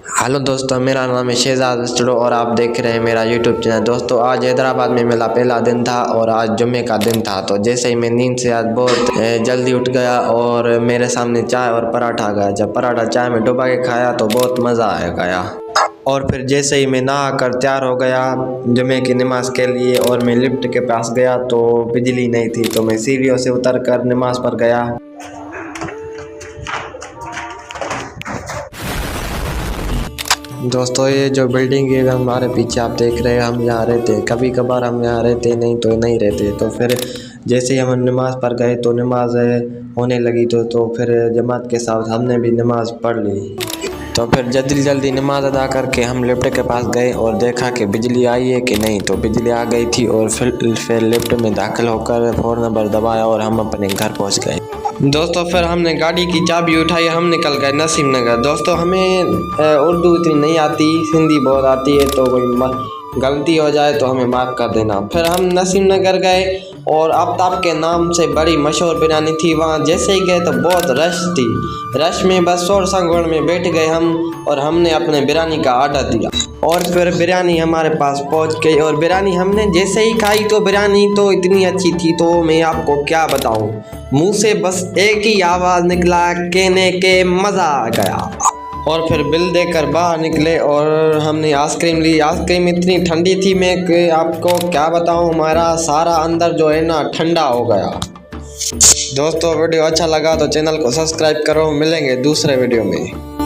Hello दोस्तों, मेरा नाम है शहजाद स्टूडियो और आप देख रहे हैं मेरा यूट्यूब चैनल। दोस्तों, आज हैदराबाद में मेरा पहला दिन था और आज जुम्मे का दिन था। तो जैसे ही मैं नींद से आज बहुत जल्दी उठ गया और मेरे सामने चाय और पराठा आ गया। जब पराठा चाय में डुबा के खाया तो बहुत मज़ा आ गया। और फिर जैसे ही मैं नहा कर तैयार हो गया जुम्मे की नमाज़ के लिए और मैं लिफ्ट के पास गया तो बिजली नहीं थी, तो मैं सीढ़ियों से उतर कर नमाज़ पर गया। दोस्तों, ये जो बिल्डिंग है हमारे पीछे आप देख रहे हैं, हम यहाँ रहते हैं। कभी कभार हम यहाँ रहते नहीं तो नहीं रहते। तो फिर जैसे ही हम नमाज़ पर गए तो नमाज होने लगी तो फिर जमात के साथ हमने भी नमाज़ पढ़ ली। तो फिर जल्दी जल्दी नमाज अदा करके हम लिफ्ट के पास गए और देखा कि बिजली आई है कि नहीं। तो बिजली आ गई थी और फिर लिफ्ट में दाखिल होकर 4 नंबर दबाया और हम अपने घर पहुँच गए। दोस्तों, फिर हमने गाड़ी की चाबी उठाई, हम निकल गए नसीम नगर। दोस्तों, हमें उर्दू इतनी नहीं आती, हिंदी बहुत आती है, तो कोई गलती हो जाए तो हमें माफ़ कर देना। फिर हम नसीम नगर गए और आफ्ताब के नाम से बड़ी मशहूर बिरयानी थी। वहाँ जैसे ही गए तो बहुत रश थी। रश में बस शोर संगोड़ में बैठ गए हम और हमने अपने बिरयानी का आर्डर दिया और फिर बिरयानी हमारे पास पहुँच गई। और बिरयानी हमने जैसे ही खाई तो बिरयानी तो इतनी अच्छी थी तो मैं आपको क्या बताऊँ, मुंह से बस एक ही आवाज़ निकला, कहने के मज़ा आ गया। और फिर बिल देकर बाहर निकले और हमने आइसक्रीम ली। आइसक्रीम इतनी ठंडी थी मैं कि आपको क्या बताऊं, हमारा सारा अंदर जो है ना ठंडा हो गया। दोस्तों, वीडियो अच्छा लगा तो चैनल को सब्सक्राइब करो। मिलेंगे दूसरे वीडियो में।